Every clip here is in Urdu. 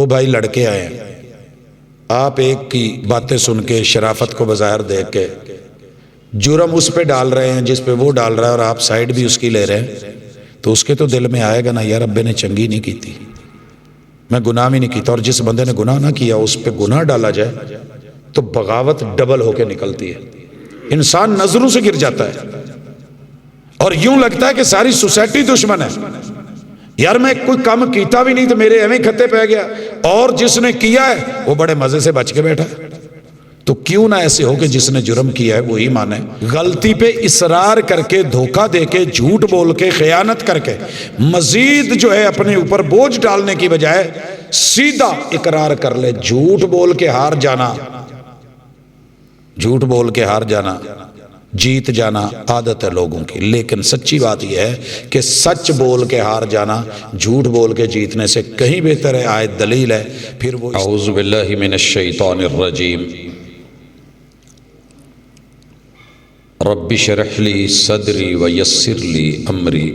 دو بھائی لڑکے آئے ہیں، آپ ایک کی باتیں سن کے شرافت کو بظاہر دیکھ کے جرم اس پہ ڈال رہے ہیں جس پہ وہ ڈال رہا ہے، اور آپ سائڈ بھی اس کی لے رہے ہیں، تو اس کے تو دل میں آئے گا نا، یار ابے نے چنگی نہیں کی تھی، میں گناہ بھی نہیں کیتا، اور جس بندے نے گناہ نہ کیا اس پہ گناہ ڈالا جائے تو بغاوت ڈبل ہو کے نکلتی ہے، انسان نظروں سے گر جاتا ہے اور یوں لگتا ہے کہ ساری سوسائٹی دشمن ہے، یار میں کوئی کام کیتا بھی نہیں تو میرے ایویں کھتے پہ گیا، اور جس نے کیا ہے وہ بڑے مزے سے بچ کے بیٹھا ہے۔ تو کیوں نہ ایسے ہو کہ جس نے جرم کیا ہے وہی مانے، غلطی پہ اصرار کر کے، دھوکہ دے کے، جھوٹ بول کے، خیانت کر کے، مزید جو ہے اپنے اوپر بوجھ ڈالنے کی بجائے سیدھا اقرار کر لے۔ جھوٹ بول کے ہار جانا، جھوٹ بول کے ہار جانا، جیت جانا عادت ہے لوگوں کی، لیکن سچی بات یہ ہے کہ سچ بول کے ہار جانا جھوٹ بول کے جیتنے سے کہیں بہتر ہے۔ آیت دلیل ہے۔ پھر وہ اعوذ باللہ من الشیطان الرجیم، رب اشرح لی صدری ویسر لی امری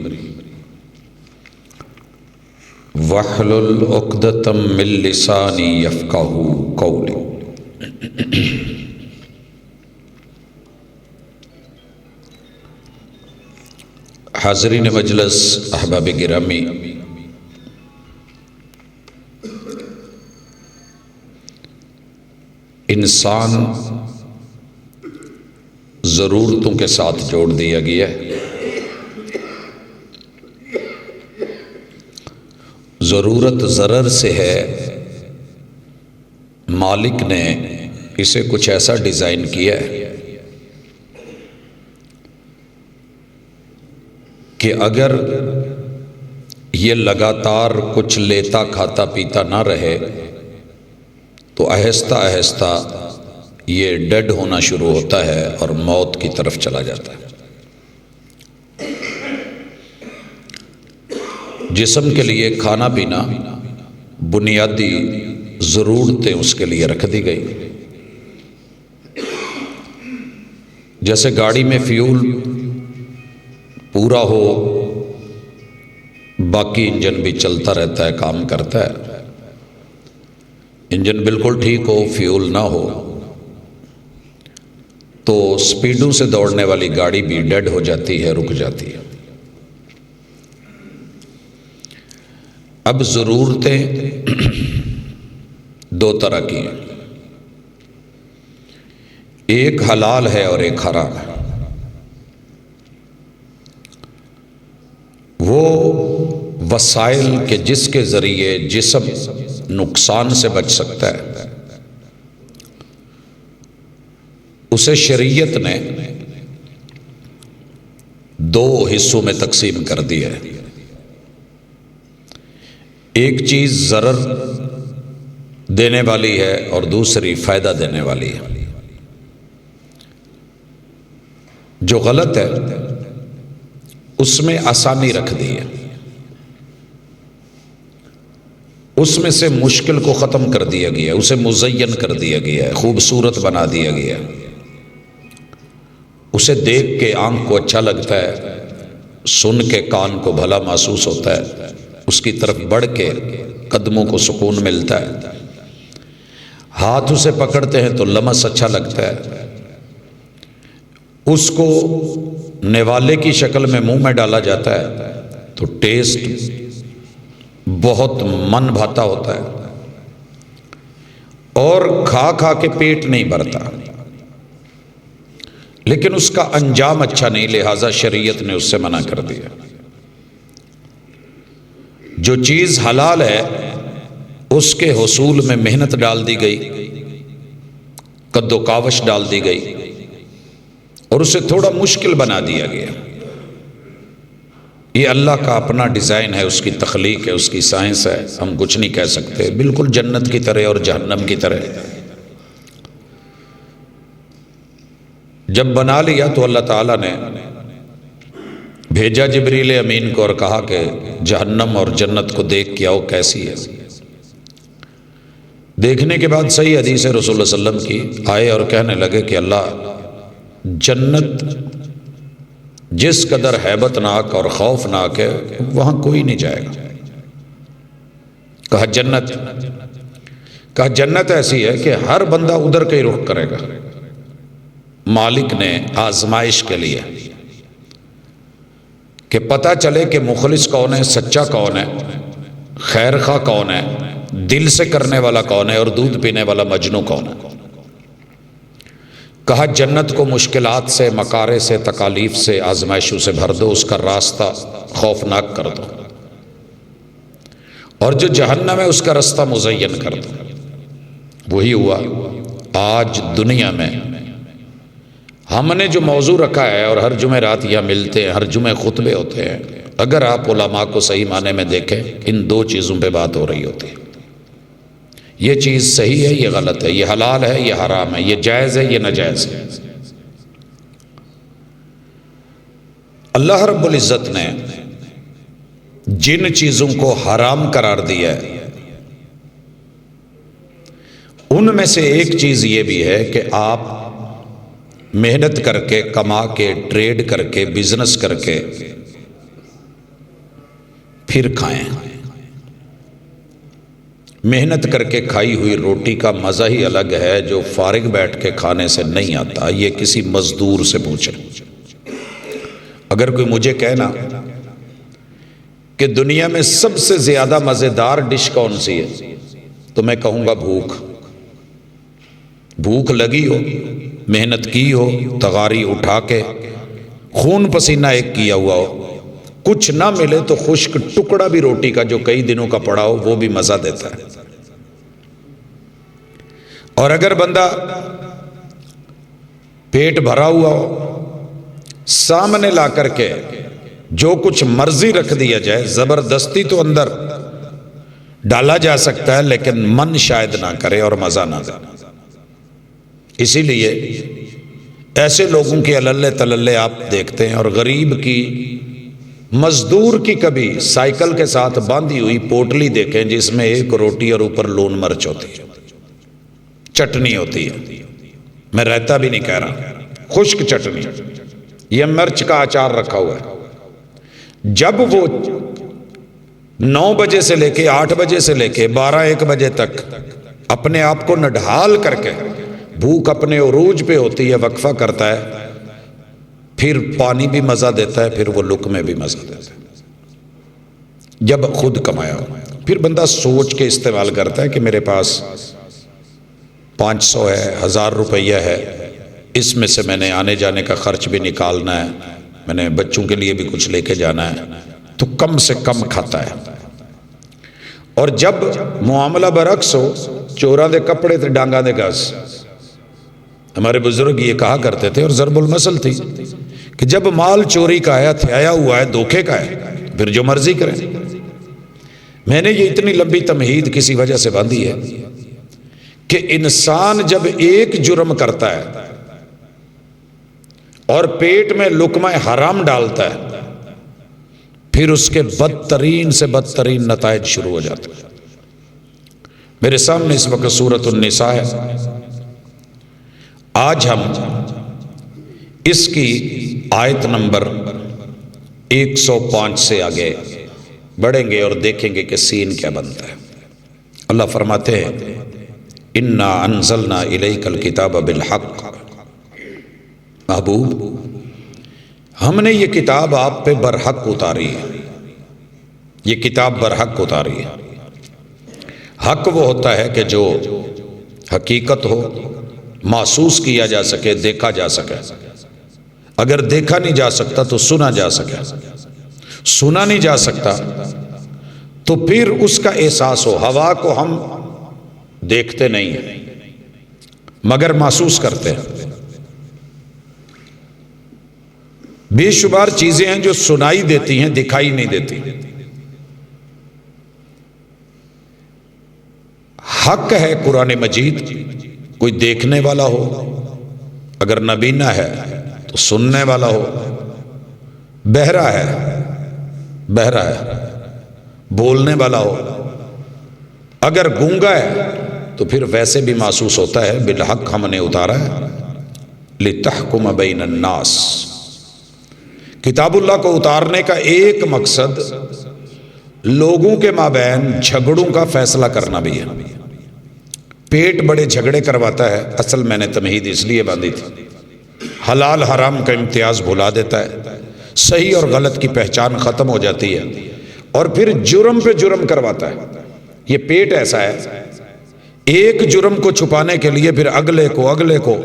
واحلل عقدۃ من لسانی یفقہوا قولی۔ حاضرین مجلس، احباب گرامی، انسان ضرورتوں کے ساتھ جوڑ دیا گیا ہے۔ ضرورت ضرر سے ہے، مالک نے اسے کچھ ایسا ڈیزائن کیا ہے کہ اگر یہ لگاتار کچھ لیتا کھاتا پیتا نہ رہے تو آہستہ آہستہ یہ ڈیڈ ہونا شروع ہوتا ہے اور موت کی طرف چلا جاتا ہے۔ جسم کے لیے کھانا پینا بنیادی ضرورتیں اس کے لیے رکھ دی گئی، جیسے گاڑی میں فیول پورا ہو باقی انجن بھی چلتا رہتا ہے، کام کرتا ہے۔ انجن بالکل ٹھیک ہو، فیول نہ ہو تو سپیڈوں سے دوڑنے والی گاڑی بھی ڈیڈ ہو جاتی ہے، رک جاتی ہے۔ اب ضرورتیں دو طرح کی ہیں، ایک حلال ہے اور ایک حرام ہے۔ وہ وسائل کہ جس کے ذریعے جسم نقصان سے بچ سکتا ہے، اسے شریعت نے دو حصوں میں تقسیم کر دیا ہے۔ ایک چیز ضرر دینے والی ہے اور دوسری فائدہ دینے والی ہے۔ جو غلط ہے اس میں آسانی رکھ دی ہے، اس میں سے مشکل کو ختم کر دیا گیا، اسے مزین کر دیا گیا ہے، خوبصورت بنا دیا گیا ہے، اسے دیکھ کے آنکھ کو اچھا لگتا ہے، سن کے کان کو بھلا محسوس ہوتا ہے، اس کی طرف بڑھ کے قدموں کو سکون ملتا ہے، ہاتھ اسے پکڑتے ہیں تو لمس اچھا لگتا ہے، اس کو نوالے کی شکل میں منہ میں ڈالا جاتا ہے تو ٹیسٹ بہت من بھاتا ہوتا ہے، اور کھا کھا کے پیٹ نہیں بھرتا، لیکن اس کا انجام اچھا نہیں، لہذا شریعت نے اس سے منع کر دیا۔ جو چیز حلال ہے اس کے حصول میں محنت ڈال دی گئی، قد و کاوش ڈال دی گئی، اور اسے تھوڑا مشکل بنا دیا گیا۔ یہ اللہ کا اپنا ڈیزائن ہے، اس کی تخلیق ہے، اس کی سائنس ہے، ہم کچھ نہیں کہہ سکتے، بالکل جنت کی طرح اور جہنم کی طرح۔ جب بنا لیا تو اللہ تعالیٰ نے بھیجا جبریل امین کو اور کہا کہ جہنم اور جنت کو دیکھ کے آؤ کیسی ہے۔ دیکھنے کے بعد صحیح حدیث ہے رسول اللہ صلی اللہ علیہ وسلم کی، آئے اور کہنے لگے کہ اللہ، جنت جس قدر ہیبت ناک اور خوفناک ہے وہاں کوئی نہیں جائے گا۔ کہا جنت، کہا جنت ایسی ہے کہ ہر بندہ ادھر کا ہی رخ کرے گا۔ مالک نے آزمائش کے لیے کہ پتہ چلے کہ مخلص کون ہے، سچا کون ہے، خیر خواہ کون ہے، دل سے کرنے والا کون ہے، اور دودھ پینے والا مجنو کون ہے۔ کہا جنت کو مشکلات سے، مکارے سے، تکالیف سے، آزمائشوں سے بھر دو، اس کا راستہ خوفناک کر دو، اور جو جہنم ہے اس کا راستہ مزین کر دو۔ وہی ہوا۔ آج دنیا میں ہم نے جو موضوع رکھا ہے، اور ہر جمعہ رات یہاں ملتے ہیں، ہر جمعہ خطبے ہوتے ہیں، اگر آپ علماء کو صحیح معنی میں دیکھیں، ان دو چیزوں پہ بات ہو رہی ہوتی ہے۔ یہ چیز صحیح ہے، یہ غلط ہے، یہ حلال ہے، یہ حرام ہے، یہ جائز ہے، یہ ناجائز ہے۔ اللہ رب العزت نے جن چیزوں کو حرام قرار دیا ہے، ان میں سے ایک چیز یہ بھی ہے کہ آپ محنت کر کے، کما کے، ٹریڈ کر کے، بزنس کر کے پھر کھائیں۔ محنت کر کے کھائی ہوئی روٹی کا مزہ ہی الگ ہے جو فارغ بیٹھ کے کھانے سے نہیں آتا۔ یہ کسی مزدور سے پوچھیں۔ اگر کوئی مجھے کہنا کہ دنیا میں سب سے زیادہ مزیدار ڈش کون سی ہے، تو میں کہوں گا بھوک۔ بھوک لگی ہو، محنت کی ہو، تغاری اٹھا کے خون پسینہ ایک کیا ہوا ہو، کچھ نہ ملے تو خشک ٹکڑا بھی روٹی کا جو کئی دنوں کا پڑا ہو وہ بھی مزہ دیتا ہے۔ اور اگر بندہ پیٹ بھرا ہوا ہو، سامنے لا کر کے جو کچھ مرضی رکھ دیا جائے، زبردستی تو اندر ڈالا جا سکتا ہے لیکن من شاید نہ کرے اور مزہ نہ دے۔ اسی لیے ایسے لوگوں کے عللے تللے آپ دیکھتے ہیں، اور غریب کی، مزدور کی کبھی سائیکل کے ساتھ باندھی ہوئی پوٹلی دیکھیں جس میں ایک روٹی اور اوپر لون مرچ ہوتی ہے، چٹنی ہوتی ہے۔ میں رہتا بھی نہیں کہہ رہا، خشک چٹنی، یہ مرچ کا اچار رکھا ہوا ہے۔ جب وہ 9 بجے سے لے کے 8 بجے سے لے کے 12-1 بجے تک اپنے آپ کو نڈھال کر کے، بھوک اپنے عروج پہ ہوتی ہے، وقفہ کرتا ہے، پھر پانی بھی مزہ دیتا ہے، پھر وہ لقمے بھی مزہ دیتا ہے جب خود کمایا ہو۔ پھر بندہ سوچ کے استعمال کرتا ہے کہ میرے پاس 500 ہے، 1000 روپیہ ہے، اس میں سے میں نے آنے جانے کا خرچ بھی نکالنا ہے، میں نے بچوں کے لیے بھی کچھ لے کے جانا ہے، تو کم سے کم کھاتا ہے۔ اور جب معاملہ برعکس ہو، چوراں دے کپڑے تے ڈانگاں دے گز، ہمارے بزرگ یہ کہا کرتے تھے، اور ضرب المثل تھی کہ جب مال چوری کا ہے، ہتھیایا ہوا ہے، دھوکے کا ہے، پھر جو مرضی کریں۔ میں نے یہ اتنی لمبی تمہید کسی وجہ سے باندھی ہے کہ انسان جب ایک جرم کرتا ہے اور پیٹ میں لقمہ حرام ڈالتا ہے، پھر اس کے بدترین سے بدترین نتائج شروع ہو جاتے ہیں۔ میرے سامنے اس وقت سورۃ النساء ہے، آج ہم اس کی آیت نمبر 105 سے آگے بڑھیں گے اور دیکھیں گے کہ سین کیا بنتا ہے۔ اللہ فرماتے ہیں انا انزلنا الیک الکتاب بالحق، محبوب ہم نے یہ کتاب آپ پہ برحق اتاری ہے، یہ کتاب برحق اتاری ہے۔ حق وہ ہوتا ہے کہ جو حقیقت ہو، محسوس کیا جا سکے، دیکھا جا سکے۔ اگر دیکھا نہیں جا سکتا تو سنا جا سکے، سنا نہیں جا سکتا تو پھر اس کا احساس ہو۔ ہوا کو ہم دیکھتے نہیں ہیں مگر محسوس کرتے ہیں۔ بے شمار چیزیں ہیں جو سنائی دیتی ہیں، دکھائی نہیں دیتی۔ حق ہے قرآن مجید، کوئی دیکھنے والا ہو، اگر نبینا ہے تو سننے والا ہو، بہرا ہے، بہرا ہے، بولنے والا ہو، اگر گونگا ہے تو پھر ویسے بھی محسوس ہوتا ہے۔ بالحق ہم نے اتارا ہے، لتحکم بین الناس۔ کتاب اللہ کو اتارنے کا ایک مقصد لوگوں کے مابین جھگڑوں کا فیصلہ کرنا بھی ہے۔ پیٹ بڑے جھگڑے کرواتا ہے، اصل میں نے تمہید اس لیے باندھی تھی، حلال حرام کا امتیاز بھلا دیتا ہے، صحیح اور غلط کی پہچان ختم ہو جاتی ہے، اور پھر جرم پہ جرم کرواتا ہے۔ یہ پیٹ ایسا ہے، ایک جرم کو چھپانے کے لیے پھر اگلے کو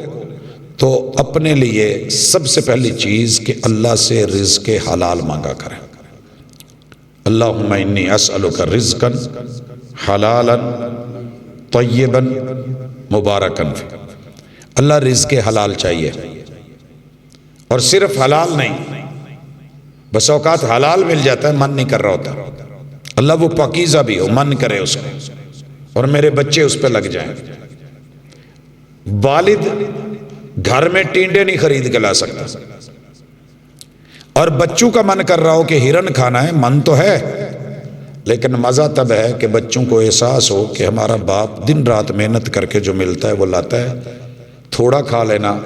تو اپنے لیے سب سے پہلی چیز کہ اللہ سے رزق حلال مانگا کریں۔ اللہم انی اسألک رزقا حلالا طیبا مبارکا فی۔ اللہ رزق حلال چاہیے، اور صرف حلال نہیں، بس اوقات حلال مل جاتا ہے من نہیں کر رہا ہوتا، اللہ وہ پاکیزہ بھی ہو، من کرے اس کو، اور میرے بچے اس پہ لگ جائیں۔ والد گھر میں ٹینڈے نہیں خرید کے لا سکتا، اور بچوں کا من کر رہا ہو کہ ہرن کھانا ہے، من تو ہے، لیکن مزہ تب ہے کہ بچوں کو احساس ہو کہ ہمارا باپ دن رات محنت کر کے جو ملتا ہے وہ لاتا ہے، تھوڑا کھا لینا،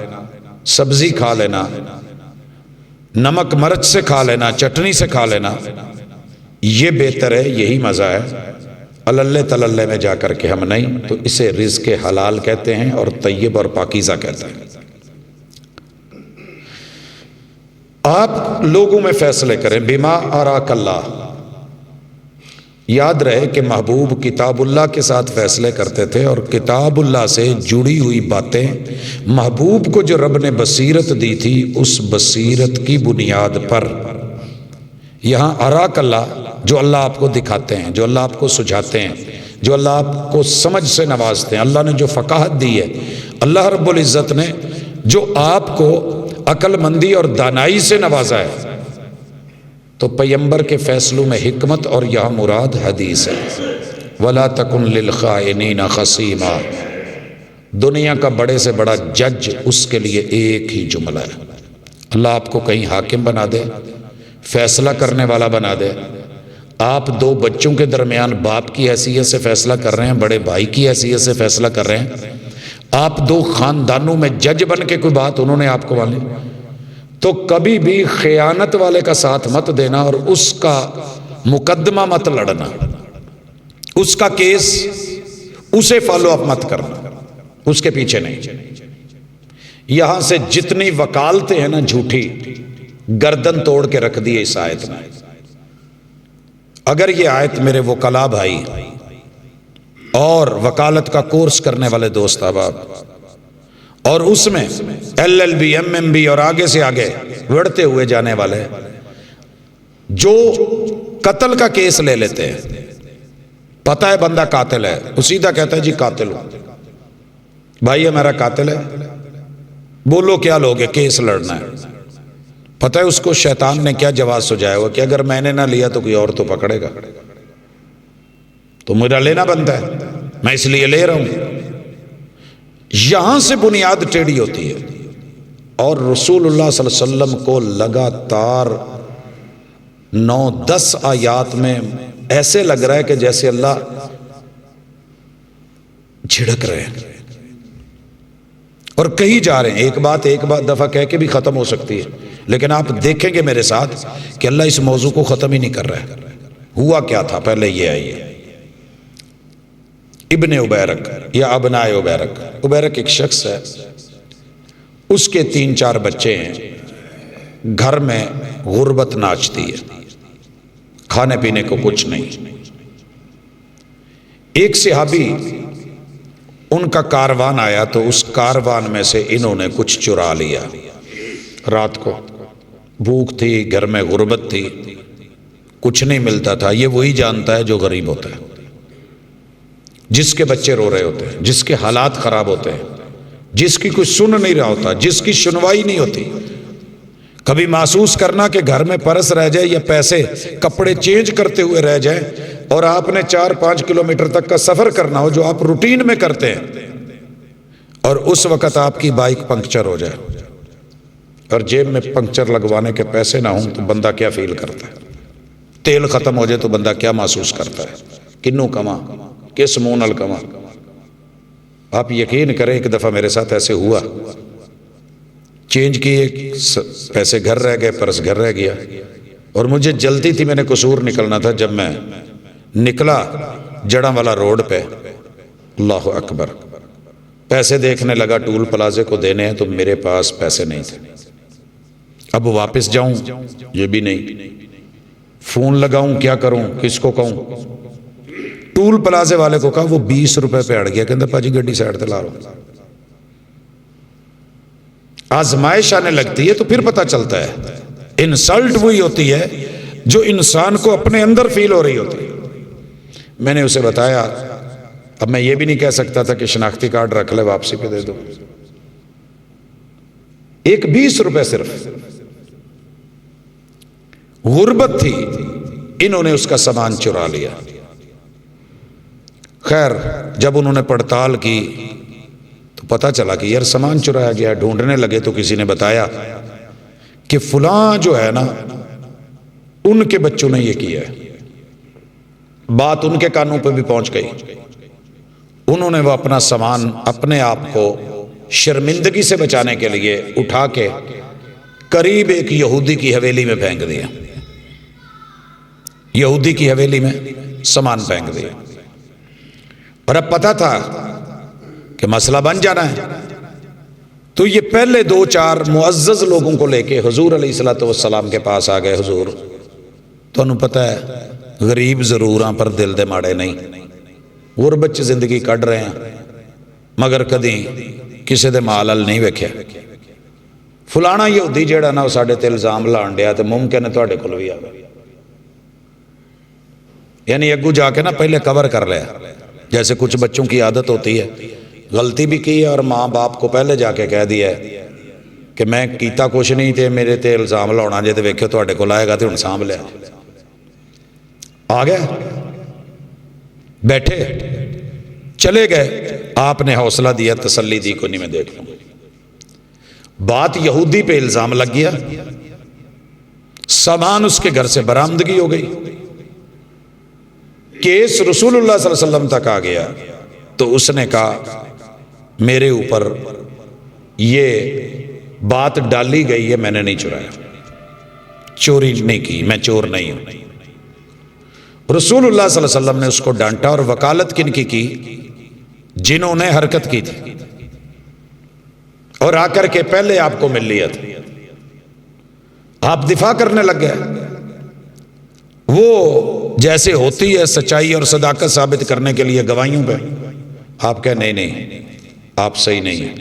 سبزی کھا لینا، نمک مرچ سے کھا لینا، چٹنی سے کھا لینا، یہ بہتر ہے، یہی مزہ ہے۔ اللہ تللہ میں جا کر کے ہم نہیں، تو اسے رزق حلال کہتے ہیں اور طیب اور پاکیزہ کہتے ہیں۔ آپ لوگوں میں فیصلے کریں، بما اراک اللہ۔ یاد رہے کہ محبوب کتاب اللہ کے ساتھ فیصلے کرتے تھے، اور کتاب اللہ سے جڑی ہوئی باتیں محبوب کو جو رب نے بصیرت دی تھی، اس بصیرت کی بنیاد پر یہاں اراک اللہ، جو اللہ آپ کو دکھاتے ہیں، جو اللہ آپ کو سجھاتے ہیں، جو اللہ آپ کو سمجھ سے نوازتے ہیں، اللہ نے جو فقاہت دی ہے، اللہ رب العزت نے جو آپ کو عقل مندی اور دانائی سے نوازا ہے، تو پیمبر کے فیصلوں میں حکمت، اور یہاں مراد حدیث ہے، وَلَا تَكُنْ لِلْخَائِنِينَ خَصِيمًا۔ دنیا کا بڑے سے بڑا جج اس کے لیے ایک ہی جملہ ہے، اللہ آپ کو کہیں حاکم بنا دے، فیصلہ کرنے والا بنا دے، آپ دو بچوں کے درمیان باپ کی حیثیت سے فیصلہ کر رہے ہیں، بڑے بھائی کی حیثیت سے فیصلہ کر رہے ہیں، آپ دو خاندانوں میں جج بن کے کوئی بات انہوں نے آپ کو مانی، تو کبھی بھی خیانت والے کا ساتھ مت دینا، اور اس کا مقدمہ مت لڑنا، اس کا کیس اسے فالو اپ مت کرنا، اس کے پیچھے نہیں۔ یہاں سے جتنی وکالتیں ہیں نا جھوٹی، گردن توڑ کے رکھ دی اس آیت میں۔ اگر یہ آیت میرے وکلا بھائی اور وکالت کا کورس کرنے والے دوست احباب، اور اس میں LLB MMB اور آگے سے آگے بڑھتے ہوئے جانے والے جو قتل کا کیس لے لیتے ہیں، پتہ ہے بندہ قاتل ہے، وہ سیدھا کہتا ہے جی قاتل ہوں، بھائی یہ میرا قاتل ہے، بولو کیا لوگے، کیس لڑنا ہے۔ پتہ ہے اس کو شیطان نے کیا جواز سجایا ہوا کہ اگر میں نے نہ لیا تو کوئی اور تو پکڑے گا، تو میرا لینا بنتا ہے، میں اس لیے لے رہا ہوں۔ یہاں سے بنیاد ٹیڑھی ہوتی ہے، اور رسول اللہ صلی اللہ علیہ وسلم کو لگاتار 9-10 آیات میں ایسے لگ رہا ہے کہ جیسے اللہ جھڑک رہے ہیں اور کہیں جا رہے ہیں۔ ایک بات دفعہ کہہ کے بھی ختم ہو سکتی ہے، لیکن آپ دیکھیں گے میرے ساتھ کہ اللہ اس موضوع کو ختم ہی نہیں کر رہا ہے۔ ہوا کیا تھا، پہلے یہ آئیے، ابن عبیرک یا ابناء عبیرک۔ عبیرک ایک شخص ہے، اس کے 3-4 بچے ہیں، گھر میں غربت ناچتی ہے، کھانے پینے کو کچھ نہیں۔ ایک صحابی ان کا کاروان آیا تو اس کاروان میں سے انہوں نے کچھ چرا لیا۔ رات کو بھوک تھی، گھر میں غربت تھی، کچھ نہیں ملتا تھا۔ یہ وہی جانتا ہے جو غریب ہوتا ہے، جس کے بچے رو رہے ہوتے ہیں، جس کے حالات خراب ہوتے ہیں، جس کی کوئی سن نہیں رہا ہوتا، جس کی سنوائی نہیں ہوتی۔ کبھی محسوس کرنا کہ گھر میں پرس رہ جائے یا پیسے کپڑے چینج کرتے ہوئے رہ جائیں، اور آپ نے 4-5 کلومیٹر تک کا سفر کرنا ہو جو آپ روٹین میں کرتے ہیں، اور اس وقت آپ کی بائک پنکچر ہو جائے اور جیب میں پنکچر لگوانے کے پیسے نہ ہوں، تو بندہ کیا فیل کرتا ہے؟ تیل ختم ہو جائے تو بندہ کیا محسوس کرتا ہے؟ کنوں کما، کس منہ نال کما؟ آپ یقین کریں ایک دفعہ میرے ساتھ ایسے ہوا، چینج کیے، پیسے گھر رہ گئے، پرس گھر رہ گیا، اور مجھے جلدی تھی، میں نے قصور نکلنا تھا۔ جب میں نکلا جڑاں والا روڈ پہ، اللہ اکبر، پیسے دیکھنے لگا ٹول پلازے کو دینے ہیں تو میرے پاس پیسے نہیں تھے، اب واپس جاؤں یہ بھی نہیں، فون لگاؤں کیا کروں، کس کو کہوں؟ ٹول پلازے والے کو کہا، وہ 20 روپے پہ اڑ گیا، کہتا پاجی گڈی سائڈ تے لا لو۔ آزمائش آنے لگتی ہے تو پھر پتہ چلتا ہے انسلٹ وہی ہوتی ہے جو انسان کو اپنے اندر فیل ہو رہی ہوتی ہے۔ میں نے اسے بتایا، اب میں یہ بھی نہیں کہہ سکتا تھا کہ شناختی کارڈ رکھ لے واپسی پہ دے دو، ایک 20 روپے صرف، غربت تھی، انہوں نے اس کا سامان چرا لیا۔ خیر جب انہوں نے پڑتال کی تو پتہ چلا کہ یار سامان چرایا گیا۔ ڈھونڈنے لگے تو کسی نے بتایا کہ فلاں جو ہے نا ان کے بچوں نے یہ کیا ہے۔ بات ان کے کانوں پہ بھی پہنچ گئی، انہوں نے وہ اپنا سامان اپنے آپ کو شرمندگی سے بچانے کے لیے اٹھا کے قریب ایک یہودی کی حویلی میں پھینک دیا، یہودی کی حویلی میں سامان پھینک دیا۔ اور اب پتا تھا کہ مسئلہ بن جانا ہے، تو یہ پہلے 2-4 معزز لوگوں کو لے کے حضور علیہ الصلوۃ والسلام کے پاس آ گئے۔ حضور تمہیں پتہ ہے غریب ضروراں پر دل دے ماڑے نہیں، غربت چ زندگی کٹ رہے ہیں مگر کدی کسی دے مال ال نہیں ویکھیا، فلانا یہودی جیڑا نا وہ ساڈے تے الزام لان ڈیا تے ممکن ہے تواڈے کول وی آوے، یعنی اگو جا کے نا پہلے کور کر لیا۔ جیسے کچھ بچوں کی عادت ہوتی ہے، غلطی بھی کی ہے اور ماں باپ کو پہلے جا کے کہہ دیا ہے کہ میں کیتا کچھ نہیں تے میرے تے الزام لاؤنا جے تے ویکھو تواڈے کول آئے گا تے ہن سانبھ لیا۔ آ گئے، بیٹھے، چلے گئے، آپ نے حوصلہ دیا، تسلی دی، کو نہیں میں دیکھ لوں۔ بات یہودی پہ الزام لگ گیا، سامان اس کے گھر سے برآمدگی ہو گئی، کیس رسول اللہ صلی اللہ علیہ وسلم تک آ گیا۔ تو اس نے کہا میرے اوپر یہ بات ڈالی گئی ہے، میں نے نہیں چرایا، چوری نہیں کی، میں چور نہیں ہوں۔ رسول اللہ صلی اللہ علیہ وسلم نے اس کو ڈانٹا، اور وکالت کن کی جنہوں نے حرکت کی تھی اور آ کر کے پہلے آپ کو مل لیا تھا، آپ دفاع کرنے لگ گئے۔ وہ جیسے ہوتی ہے سچائی اور صداقت ثابت کرنے کے لیے گواہیوں پہ، آپ کہے نہیں نہیں آپ صحیح نہیں ہیں۔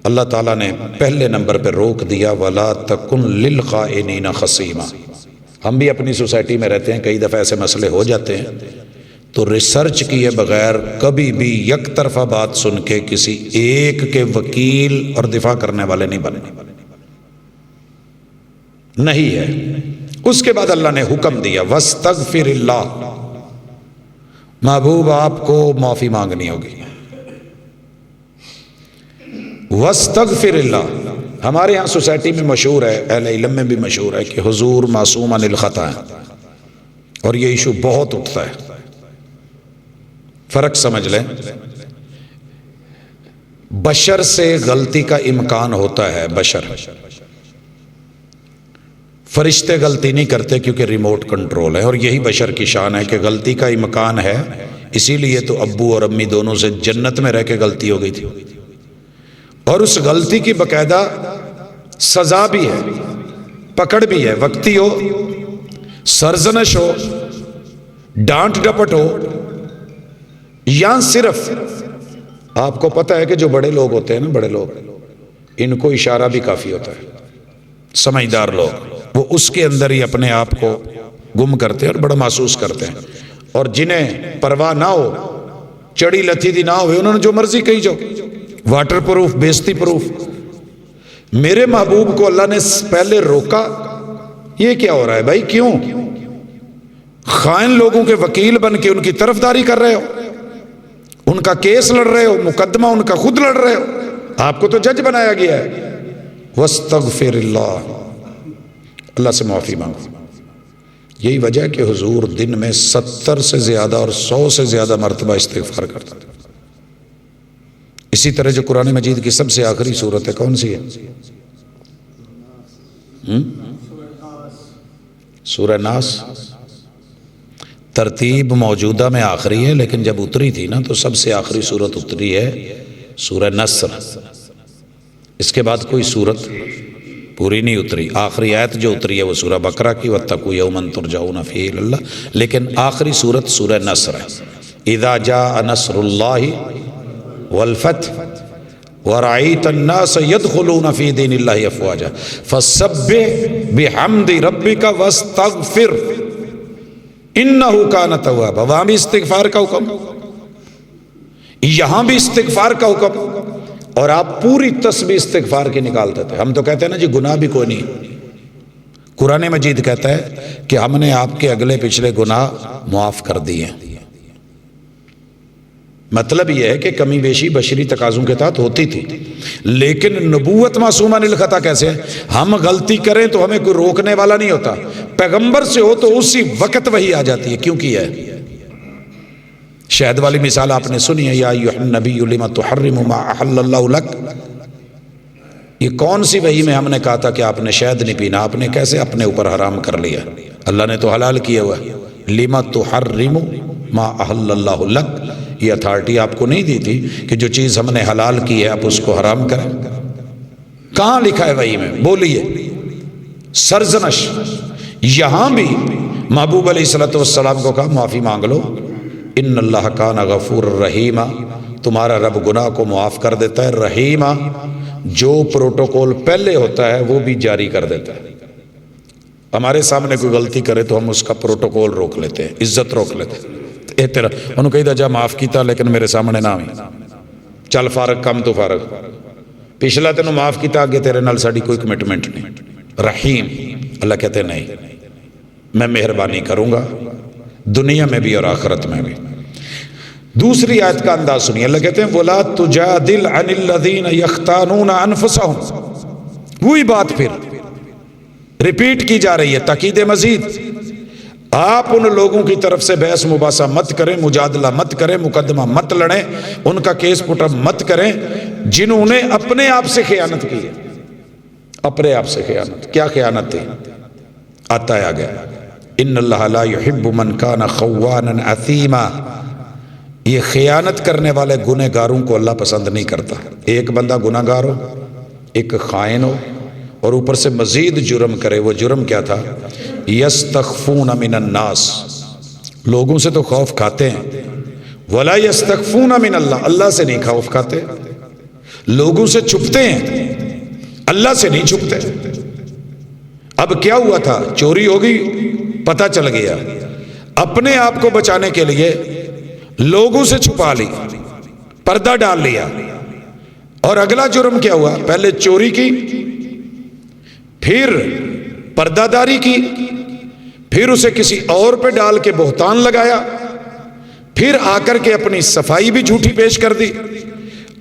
اللہ تعالیٰ نے پہلے نمبر پہ روک دیا، وَلَا تَكُنْ لِلْخَائِنِينَ خَصِيمًا۔ ہم بھی اپنی سوسائٹی میں رہتے ہیں، کئی دفعہ ایسے مسئلے ہو جاتے ہیں تو ریسرچ کیے بغیر کبھی بھی یک طرفہ بات سن کے کسی ایک کے وکیل اور دفاع کرنے والے نہیں بننے، نہیں ہے۔ اس کے بعد اللہ نے حکم دیا وَاسْتَغْفِرِ اللَّهِ، محبوب آپ کو معافی مانگنی ہوگی۔ وَاسْتَغْفِرِ اللَّهِ، ہمارے ہاں سوسائٹی میں مشہور ہے، اہل علم میں بھی مشہور ہے کہ حضور معصوم عن الخطا ہے، اور یہ ایشو بہت اٹھتا ہے۔ فرق سمجھ لیں، بشر سے غلطی کا امکان ہوتا ہے، بشر، فرشتے غلطی نہیں کرتے کیونکہ ریموٹ کنٹرول ہے، اور یہی بشر کی شان ہے کہ غلطی کا امکان ہے، اسی لیے تو ابو اور امی دونوں سے جنت میں رہ کے غلطی ہو گئی تھی، اور اس غلطی کی باقاعدہ سزا بھی ہے، پکڑ بھی ہے، وقتی ہو، سرزنش ہو، ڈانٹ ڈپٹ ہو، یا صرف آپ کو پتہ ہے کہ جو بڑے لوگ ہوتے ہیں نا، بڑے لوگ، ان کو اشارہ بھی کافی ہوتا ہے، سمجھدار لوگ، وہ اس کے اندر ہی اپنے آپ کو گم کرتے ہیں اور بڑا محسوس کرتے ہیں، اور جنہیں پرواہ نہ ہو، چڑی لتھی دی نہ ہوئے، انہوں نے جو مرضی کہی جاؤ، واٹر پروف، بیزتی پروف۔ میرے محبوب کو اللہ نے پہلے روکا، یہ کیا ہو رہا ہے بھائی؟ کیوں خائن لوگوں کے وکیل بن کے ان کی طرفداری کر رہے ہو، ان کا کیس لڑ رہے ہو، مقدمہ ان کا خود لڑ رہے ہو، آپ کو تو جج بنایا گیا ہے۔ وَاسْتَغْفِرِ اللَّهِ، اللہ سے معافی مانگو۔ یہی وجہ ہے کہ حضور دن میں 70 سے زیادہ اور 100 سے زیادہ مرتبہ استغفار کرتا تھا۔ اسی طرح جو قرآن مجید کی سب سے آخری صورت ہے، کون سی ہے؟ سورہ ناس۔ ترتیب موجودہ میں آخری ہے، لیکن جب اتری تھی نا تو سب سے آخری صورت اتری ہے سورہ نصر، اس کے بعد کوئی صورت پوری نہیں اتری. آخری آیت جو اتری ہے وہ سورہ بقرہ کی وَاتَّقُوا يَوْمًا تُرْجَعُونَ فِيهِ إِلَى اللَّهِ، لیکن آخری صورت سورہ نصر ہے. اِذَا جَاءَ نَصْرُ اللَّهِ وَالْفَتْحُ وَرَأَيْتَ النَّاسَ يَدْخُلُونَ فِي دِينِ اللَّهِ أَفْوَاجًا فَسَبِّحْ بِحَمْدِ رَبِّكَ وَاسْتَغْفِرْ إِنَّهُ كَانَ تَوَّابًا. وہاں بھی استغفار کا حکم، یہاں بھی استغفار کا حکم، اور آپ پوری تسبیح استغفار کی نکالتے تھے. ہم تو کہتے ہیں نا جی گناہ بھی کوئی نہیں. قرآن مجید کہتا ہے کہ ہم نے آپ کے اگلے پچھلے گناہ معاف کر دیے. مطلب یہ ہے کہ کمی بیشی بشری تقاضوں کے تحت ہوتی تھی، لیکن نبوت معصومہ الخطا کیسے ہے؟ ہم غلطی کریں تو ہمیں کوئی روکنے والا نہیں ہوتا. پیغمبر سے ہو تو اسی وقت وحی آ جاتی ہے. کیوں کی ہے؟ شہد والی مثال آپ نے سنی ہے، یا ایھا النبی لما تحرم ما احل اللہ لک. یہ کون سی وحی میں ہم نے کہا تھا کہ آپ نے شہد نہیں پینا؟ آپ نے کیسے اپنے اوپر حرام کر لیا؟ اللہ نے تو حلال کیا ہوا ہے. لما تحرم ما احل اللہ لک، یہ اتھارٹی آپ کو نہیں دی تھی کہ جو چیز ہم نے حلال کی ہے آپ اس کو حرام کریں؟ کہاں لکھا ہے وحی میں؟ بولیے. سرزنش. یہاں بھی محبوب علیہ الصلوۃ والسلام کو کہا معافی مانگ لو. ان اللہ کان غفور رحیمہ، تمہارا رب گناہ کو معاف کر دیتا ہے. رحیمہ، جو پروٹوکول پہلے ہوتا ہے وہ بھی جاری کر دیتا ہے. ہمارے سامنے کوئی غلطی کرے تو ہم اس کا پروٹوکول روک لیتے ہیں، عزت روک لیتے ہیں. انہوں کہی دا جا معاف کیتا لیکن میرے سامنے نہ ہوئی، چل فارغ کم تو فارغ، پچھلا تینوں معاف کیتا آگے تیرے نال ساڑی کوئی کمٹمنٹ نہیں. رحیم. اللہ کہتے ہیں نہیں، میں مہربانی کروں گا دنیا میں بھی اور آخرت میں بھی. دوسری آیت کا انداز سنیے. اللہ کہتے ہیں وَلَا تُجَادِلْ عَنِ الَّذِينَ يَخْتَانُونَ أَنفُسَهُمْ. وہی بات پھر ریپیٹ کی جا رہی ہے، تاکید مزید. آپ ان لوگوں کی طرف سے بحث مباحثہ مت کریں، مجادلہ مت کریں، مقدمہ مت لڑیں، ان کا کیس پٹ اپ مت کریں جنہوں نے اپنے آپ سے خیانت کی ہے. اپنے آپ سے خیانت. کیا خیانت تھی؟ آتا ہے آگے، ان اللہ لا يحب من کان خوانا اثیما. یہ خیانت کرنے والے گنہ گاروں کو اللہ پسند نہیں کرتا. ایک بندہ گناہ گار ہو، ایک خائن ہو، اور اوپر سے مزید جرم کرے. وہ جرم کیا تھا؟ یستخفون من الناس، لوگوں سے تو خوف کھاتے ہیں. ولا یستخفون من اللہ، اللہ سے نہیں خوف کھاتے. لوگوں سے چھپتے ہیں، اللہ سے نہیں چھپتے. اب کیا ہوا تھا؟ چوری ہوگی، پتہ چل گیا. اپنے آپ کو بچانے کے لیے لوگوں سے چھپا لی، پردہ ڈال لیا. اور اگلا جرم کیا ہوا؟ پہلے چوری کی، پھر پردہ داری کی، پھر اسے کسی اور پہ ڈال کے بہتان لگایا، پھر آ کر کے اپنی صفائی بھی جھوٹی پیش کر دی،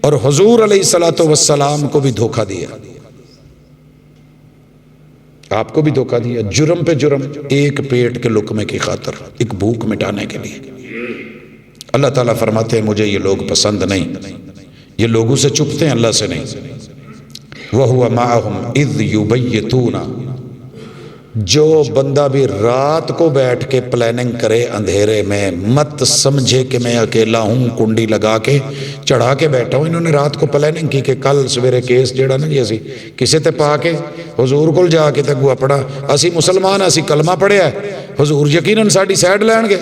اور حضور علیہ الصلوۃ والسلام کو بھی دھوکہ دیا. آپ کو بھی دھوکہ دیا. جرم پہ جرم، ایک پیٹ کے لقمے کی خاطر، ایک بھوک مٹانے کے لیے. اللہ تعالیٰ فرماتے ہیں مجھے یہ لوگ پسند نہیں. یہ لوگوں سے چھپتے ہیں، اللہ سے نہیں. وَهُوَ مَعَهُمْ إِذْ يُبَيِّتُونَ. جو بندہ بھی رات کو بیٹھ کے پلاننگ کرے اندھیرے میں، مت سمجھے کہ میں اکیلا ہوں کنڈی لگا کے چڑھا کے بیٹھا ہوں. انہوں نے رات کو پلاننگ کی کہ کل سویرے کیس جڑا نا جی اسی کسے تے پا کے حضور کول جا کے تے گوا پڑا، اسی مسلمان اسی کلمہ پڑھیا ہے، حضور یقیناً ساڈی سائڈ لین گے.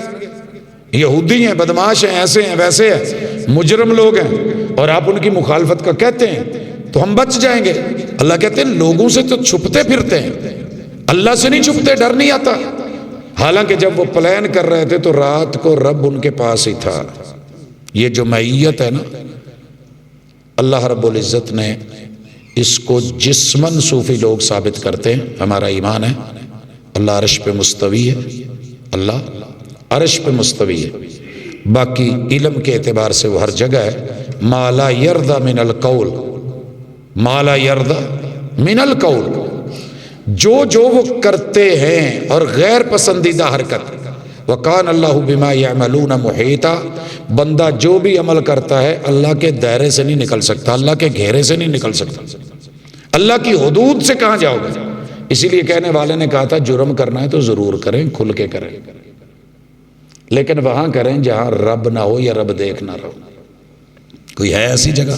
یہودی ہیں، بدماش ہیں، ایسے ہیں ویسے ہیں، مجرم لوگ ہیں، اور آپ ان کی مخالفت کا کہتے ہیں تو ہم بچ جائیں گے. اللہ کہتے ہیں لوگوں سے تو چھپتے پھرتے ہیں، اللہ سے نہیں چھپتے، ڈر نہیں آتا. حالانکہ جب وہ پلان کر رہے تھے تو رات کو رب ان کے پاس ہی تھا. یہ جو معیت ہے نا، اللہ رب العزت نے اس کو جسماً صوفی لوگ ثابت کرتے ہیں. ہمارا ایمان ہے اللہ عرش پہ مستوی ہے، اللہ عرش پہ مستوی ہے. باقی علم کے اعتبار سے وہ ہر جگہ ہے. ما لا یرضی من القول، ما لا یرضی من القول، جو وہ کرتے ہیں اور غیر پسندیدہ حرکت. وَقَانَ اللَّهُ بِمَا يَعْمَلُونَ مُحِيطًا. بندہ جو بھی عمل کرتا ہے اللہ کے دائرے سے نہیں نکل سکتا، اللہ کے گھیرے سے نہیں نکل سکتا. اللہ کی حدود سے کہاں جاؤ گے؟ اسی لیے کہنے والے نے کہا تھا جرم کرنا ہے تو ضرور کریں، کھل کے کریں، لیکن وہاں کریں جہاں رب نہ ہو یا رب دیکھ نہ رہو. کوئی ہے ایسی جگہ؟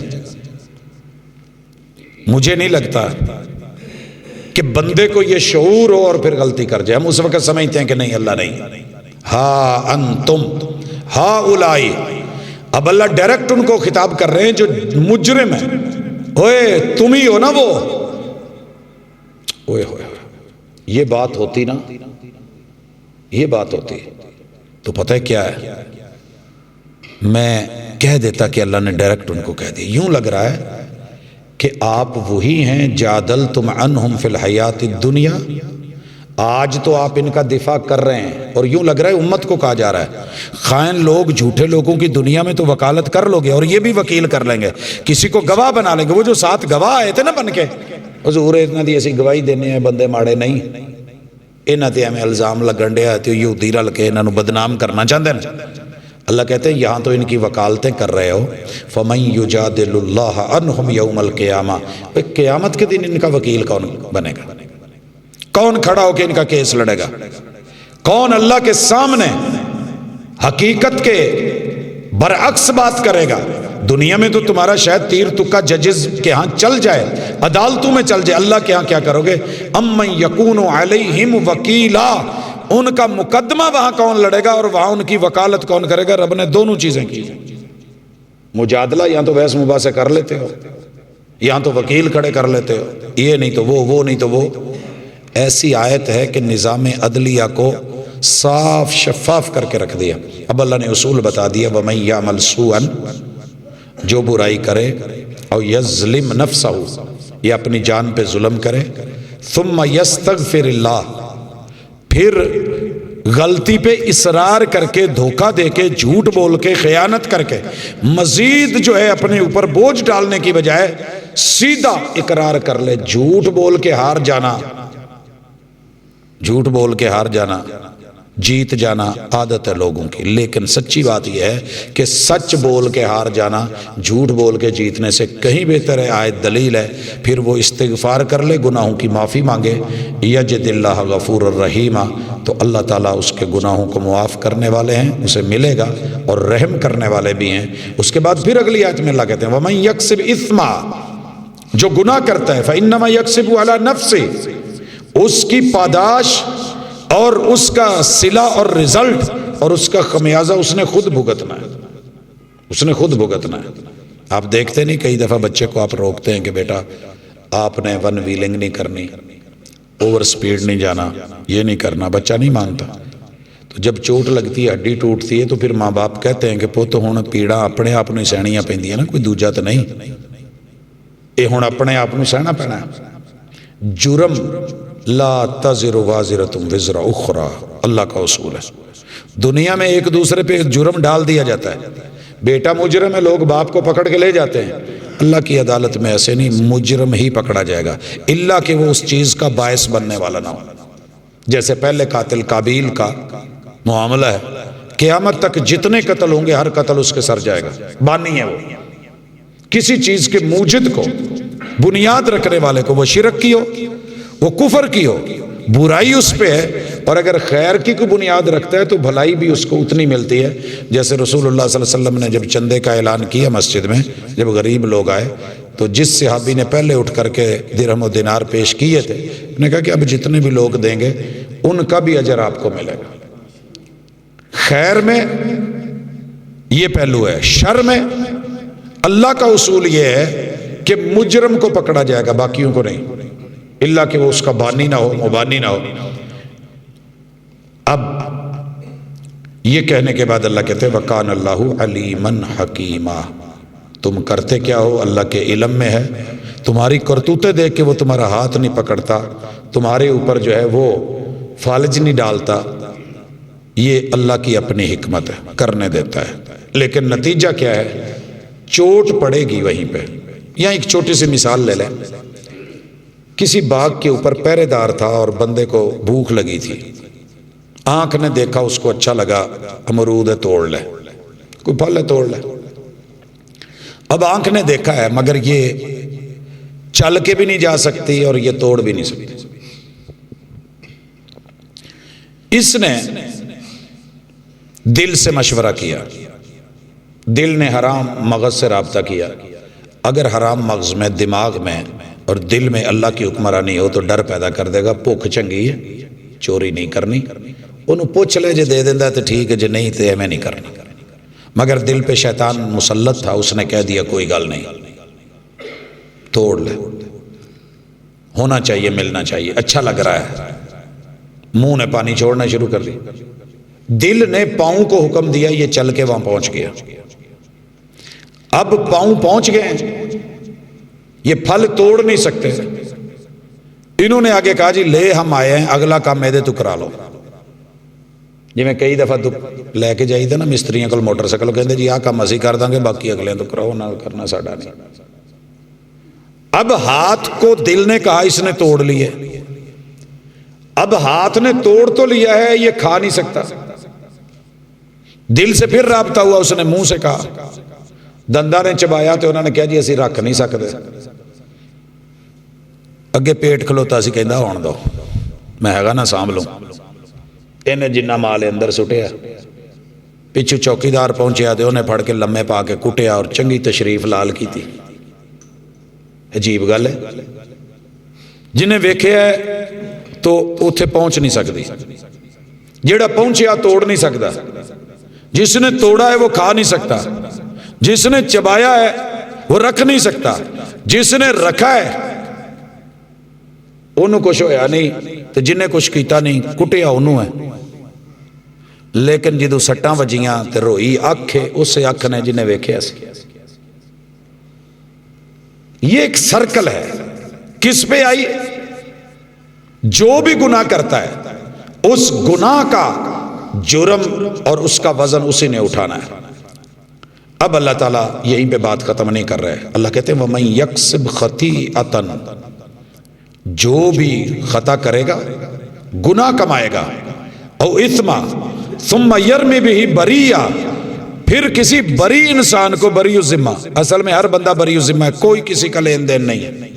مجھے نہیں لگتا کہ بندے کو یہ شعور ہو اور پھر غلطی کر جائے. ہم اس وقت سمجھتے ہیں کہ نہیں اللہ نہیں. ہا انتم ہا اولائی. اب اللہ ڈائریکٹ ان کو خطاب کر رہے ہیں جو مجرم ہیں. اوئے تم ہی ہو نا وہ. اوئے ہوئے یہ بات ہوتی نا, یہ بات ہوتی تو پتہ ہے کیا ہے, میں کہہ دیتا کہ اللہ نے ڈائریکٹ ان کو کہہ دیا. یوں لگ رہا ہے کہ آپ وہی ہیں جادلتم عنہم فی الحیات الدنیا. آج تو آپ ان کا دفاع کر رہے ہیں اور یوں لگ رہا ہے امت کو کہا جا رہا ہے خائن لوگ جھوٹے لوگوں کی دنیا میں تو وکالت کر لو گے اور یہ بھی وکیل کر لیں گے, کسی کو گواہ بنا لیں گے. وہ جو 7 گواہ آئے تھے نا بن کے, حضور اتنا دی ایسی گواہی دینے ہیں بندے ماڑے نہیں, انہاں تے ہمیں الزام لگن ڈیا تے یہودی رل کے انہاں نو بدنام کرنا چاہتے ہیں. اللہ کہتے ہیں یہاں تو ان کی وکالتیں کر رہے ہو. فَمَن يُجَادِلُ اللَّهَ عَنْهُمْ يَوْمَ الْقِيَامَةِ. قیامت کے دن ان کا وکیل کون بنے گا؟ کون کھڑا ہو کے ان کا کیس لڑے گا؟ کون اللہ کے سامنے حقیقت کے برعکس بات کرے گا؟ دنیا میں تو تمہارا شاید تیر تکا ججز کے ہاں چل جائے, عدالتوں میں چل جائے, اللہ کے ہاں کیا کرو گے؟ اَمَّن يَكُونُ عَلَيْهِمْ وَكِيلًا. ان کا مقدمہ وہاں کون لڑے گا اور وہاں ان کی وکالت کون کرے گا؟ رب نے دونوں چیزیں کی. مجادلہ یہاں تو بحث مباحثہ کر لیتے ہو, یہاں تو وکیل کھڑے کر لیتے ہو, یہ نہیں تو وہ نہیں تو وہ. ایسی آیت ہے کہ نظام عدلیہ کو صاف شفاف کر کے رکھ دیا. اب اللہ نے اصول بتا دیا وَمَن يَعْمَلْ سُوءًا, جو برائی کرے اور یظلم نفسہ, یہ اپنی جان پہ ظلم کرے, ثم یستغفر اللہ, پھر غلطی پہ اصرار کر کے دھوکہ دے کے جھوٹ بول کے خیانت کر کے مزید جو ہے اپنے اوپر بوجھ ڈالنے کی بجائے سیدھا اقرار کر لے. جھوٹ بول کے ہار جانا, جھوٹ بول کے ہار جانا, جیت جانا عادت ہے لوگوں کی, لیکن سچی بات یہ ہے کہ سچ بول کے ہار جانا جھوٹ بول کے جیتنے سے کہیں بہتر ہے. آیت دلیل ہے. پھر وہ استغفار کر لے, گناہوں کی معافی مانگے. یجد اللہ غفور الرحیم, تو اللہ تعالیٰ اس کے گناہوں کو معاف کرنے والے ہیں, اسے ملے گا, اور رحم کرنے والے بھی ہیں. اس کے بعد پھر اگلی آیت میں اللہ کہتے ہیں وَمَن یکسب اثما, جو گناہ کرتا ہے فَإِنَّمَا يَكْسِبُ عَلَى نَفْسِهِ, اس کی پاداش اور اس کا صلہ اور رزلٹ اور اس کا خمیازہ اس نے خود بھگتنا ہے, اس نے خود بھگتنا ہے. آپ دیکھتے نہیں کئی دفعہ بچے کو آپ روکتے ہیں کہ بیٹا آپ نے 1 ویلنگ نہیں کرنی, اوور سپیڈ نہیں جانا, یہ نہیں کرنا, بچہ نہیں مانتا. تو جب چوٹ لگتی ہے, ہڈی ٹوٹتی ہے, تو پھر ماں باپ کہتے ہیں کہ پوت ہن پیڑا اپنے آپ نوں سہنیاں پیندیاں نا, کوئی دوجا تو نہیں, یہ ہن اپنے آپ نوں سہنا پینا ہے. جرم لا تزر وازرۃ وزر اخرى, اللہ کا اصول ہے. دنیا میں ایک دوسرے پہ جرم ڈال دیا جاتا ہے. بیٹا مجرم ہے, لوگ باپ کو پکڑ کے لے جاتے ہیں. اللہ کی عدالت میں ایسے نہیں, مجرم ہی پکڑا جائے گا الا کہ وہ اس چیز کا باعث بننے والا نہ ہو. جیسے پہلے قاتل قابیل کا معاملہ ہے, قیامت تک جتنے قتل ہوں گے ہر قتل اس کے سر جائے گا. بانی ہے وہ, کسی چیز کے موجد کو, بنیاد رکھنے والے کو, وہ شرک کی ہو, وہ کفر کی ہو, برائی اس پہ ہے, اور اگر خیر کی کوئی بنیاد رکھتا ہے تو بھلائی بھی اس کو اتنی ملتی ہے. جیسے رسول اللہ صلی اللہ علیہ وسلم نے جب چندے کا اعلان کیا مسجد میں, جب غریب لوگ آئے تو جس صحابی نے پہلے اٹھ کر کے درہم و دینار پیش کیے تھے, نے کہا کہ اب جتنے بھی لوگ دیں گے ان کا بھی اجر آپ کو ملے گا. خیر میں یہ پہلو ہے, شر میں اللہ کا اصول یہ ہے کہ مجرم کو پکڑا جائے گا, باقیوں کو نہیں, اللہ کہ وہ اس کا بانی نہ ہو, مبانی نہ ہو. اب یہ کہنے کے بعد اللہ کہتے ہیں وَقَانَ اللَّهُ عَلِيمًا حَكِيمًا, تم کرتے کیا ہو اللہ کے علم میں ہے. تمہاری کرتوتیں دیکھ کے وہ تمہارا ہاتھ نہیں پکڑتا, تمہارے اوپر جو ہے وہ فالج نہیں ڈالتا. یہ اللہ کی اپنی حکمت ہے, کرنے دیتا ہے. لیکن نتیجہ کیا ہے؟ چوٹ پڑے گی وہیں پہ. یہاں ایک چھوٹی سی مثال لے لیں. کسی باغ کے اوپر پہرے دار تھا اور بندے کو بھوک لگی تھی, آنکھ نے دیکھا, اس کو اچھا لگا, امرود ہے توڑ لے, کوئی پھل ہے توڑ لے. اب آنکھ نے دیکھا ہے مگر یہ چل کے بھی نہیں جا سکتی اور یہ توڑ بھی نہیں سکتی. اس نے دل سے مشورہ کیا, دل نے حرام مغز سے رابطہ کیا. اگر حرام مغز میں, دماغ میں اور دل میں اللہ کی حکمرانی ہو تو ڈر پیدا کر دے گا، بھوک چنگی ہے چوری نہیں کرنی، انہوں پوچھ لے جے دے دیندہ تو ٹھیک ہے، جے نہیں تو ہمیں نہیں کرنا۔ مگر دل پہ شیطان مسلط تھا، اس نے کہہ دیا کوئی گل نہیں، توڑ لے، ہونا چاہیے، ملنا چاہیے، اچھا لگ رہا ہے، منہ نے پانی چھوڑنا شروع کر دی۔ دل نے پاؤں کو حکم دیا، یہ چل کے وہاں پہنچ گیا۔ اب پاؤں پہنچ گئے ہیں، یہ پھل توڑ نہیں سکتے، انہوں نے آگے کہا جی لے ہم آئے ہیں، اگلا کام میدے تو کرا لو۔ جی میں کئی دفعہ لے کے جائی تھا نا مستریاں کل موٹر سائیکل، کہتے جی آ کام اسی کر دیں گے، باقی اگلے تو کراؤ، نہ کرنا ساڈا نہیں۔ اب ہاتھ کو دل نے کہا اس نے توڑ لیے، اب ہاتھ نے توڑ تو لیا ہے، یہ کھا نہیں سکتا۔ دل سے پھر رابطہ ہوا، اس نے منہ سے کہا، دندا نے چبایا تو انہوں نے کہا جی اسی رکھ نہیں سکتے۔ اگے پیٹ کھلوتا سی، کہندا ہون دو میں ہیگا نا سانبھ لوں۔ انہیں جنہ مال اندر سٹیا، پچھو چوکیدار پہنچیا تو انہیں پھڑ کے لمے پا کے کٹیا اور چنگی تشریف لال کی تھی۔ عجیب گل ہے، جنہیں ویکھیا ہے تو اتھے پہنچ نہیں سکتی، جیڑا پہنچیا توڑ نہیں سکتا، جس نے توڑا ہے وہ کھا نہیں سکتا، جس نے چبایا ہے وہ رکھ نہیں سکتا، جس نے رکھا ہے انہوں کچھ ہویا نہیں، تو جنہیں کچھ کیتا نہیں کٹیا انہوں ہے۔ لیکن جدو سٹاں وجیاں تے روئی اکھ ہے، اس سے اکھ نے جنہیں ویکھیا سی۔ یہ ایک سرکل ہے، کس پہ آئی؟ جو بھی گناہ کرتا ہے اس گناہ کا جرم اور اس کا وزن اسی نے اٹھانا ہے۔ اب اللہ تعالیٰ یہیں پہ بات ختم نہیں کر رہے، اللہ کہتے ہیں وَمَن يَكْسِبْ خَطِيئَةً، جو بھی خطا کرے گا، گناہ کمائے گا، او اثما ثم یرمی بہ بریہ، پھر کسی بری انسان کو، بری الذمہ، اصل میں ہر بندہ بری الذمہ ہے، کوئی کسی کا لین دین نہیں ہے۔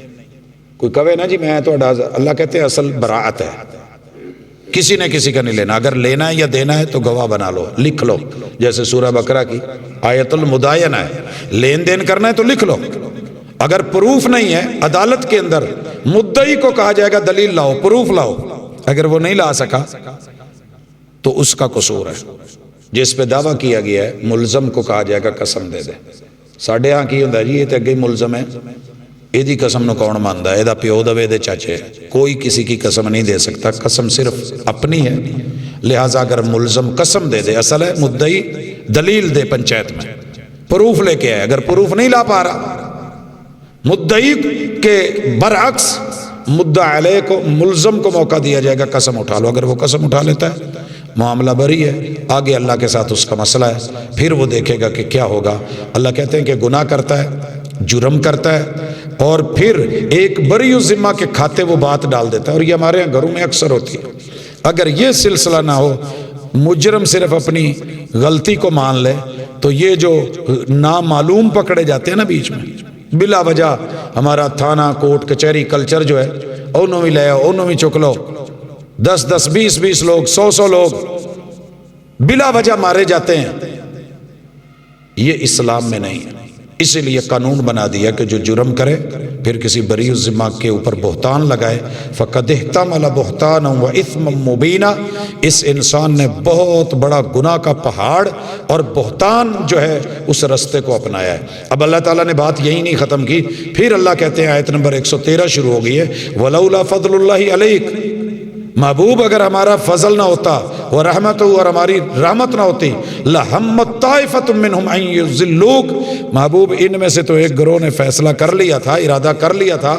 کوئی کہے نا جی میں تو اللہ کہتے ہیں اصل براعت ہے، کسی نے کسی کا نہیں لینا، اگر لینا ہے یا دینا ہے تو گواہ بنا لو، لکھ لو، جیسے سورہ بقرہ کی آیت المدائنہ ہے، لین دین کرنا ہے تو لکھ لو۔ اگر پروف نہیں ہے عدالت کے اندر مدعی کو کہا جائے گا دلیل لاؤ، پروف لاؤ، اگر وہ نہیں لا سکا تو اس کا قصور ہے۔ جس پہ دعویٰ کیا گیا ہے ملزم کو کہا جائے گا قسم دے دے۔ ساڑھے ہاں کی ہوندہ جی یہ تے اگے ملزم ہے، ایدی قسم نو کون ماندا ہے، ایدہ پیو دوے دے چاچے، کوئی کسی کی قسم نہیں دے سکتا، قسم صرف اپنی ہے۔ لہٰذا اگر ملزم قسم دے دے، اصل ہے مدعی دلیل دے پنچایت میں، پروف لے کے آئے، اگر پروف نہیں لا پا رہا، مدعی کے برعکس مدعا علیہ کو، ملزم کو موقع دیا جائے گا قسم اٹھا لو، اگر وہ قسم اٹھا لیتا ہے معاملہ بری ہے، آگے اللہ کے ساتھ اس کا مسئلہ ہے، پھر وہ دیکھے گا کہ کیا ہوگا۔ اللہ کہتے ہیں کہ گناہ کرتا ہے، جرم کرتا ہے، اور پھر ایک بری الذمہ کے کھاتے وہ بات ڈال دیتا ہے، اور یہ ہمارے یہاں گھروں میں اکثر ہوتی ہے۔ اگر یہ سلسلہ نہ ہو، مجرم صرف اپنی غلطی کو مان لے، تو یہ جو نامعلوم پکڑے جاتے ہیں نا بیچ میں، بلا وجہ ہمارا تھانہ کوٹ کچہری کلچر جو ہے، انہوں بھی لے آؤ، انہوں بھی چک لو، 10 20 لوگ، 100 لوگ بلا وجہ مارے جاتے ہیں، یہ اسلام میں نہیں ہے۔ اسی لیے قانون بنا دیا کہ جو جرم کرے پھر کسی بری الذمہ کے اوپر بہتان لگائے، فقد احتمل بہتانا و اثما مبینا، اس انسان نے بہت بڑا گناہ کا پہاڑ اور بہتان جو ہے اس رستے کو اپنایا ہے۔ اب اللہ تعالیٰ نے بات یہی نہیں ختم کی، پھر اللہ کہتے ہیں آیت نمبر 113 شروع ہو گئی ہے، وَلَوْلَا فَضْلُ اللَّهِ عَلَيْكَ، محبوب اگر ہمارا فضل نہ ہوتا اور رحمت اور ہماری رحمت نہ ہوتی، لَهَمَّتْ طَائِفَةٌ مِّنْهُمْ أَن يُضِلُّوكَ، محبوب ان میں سے تو ایک گروہ نے فیصلہ کر لیا تھا، ارادہ کر لیا تھا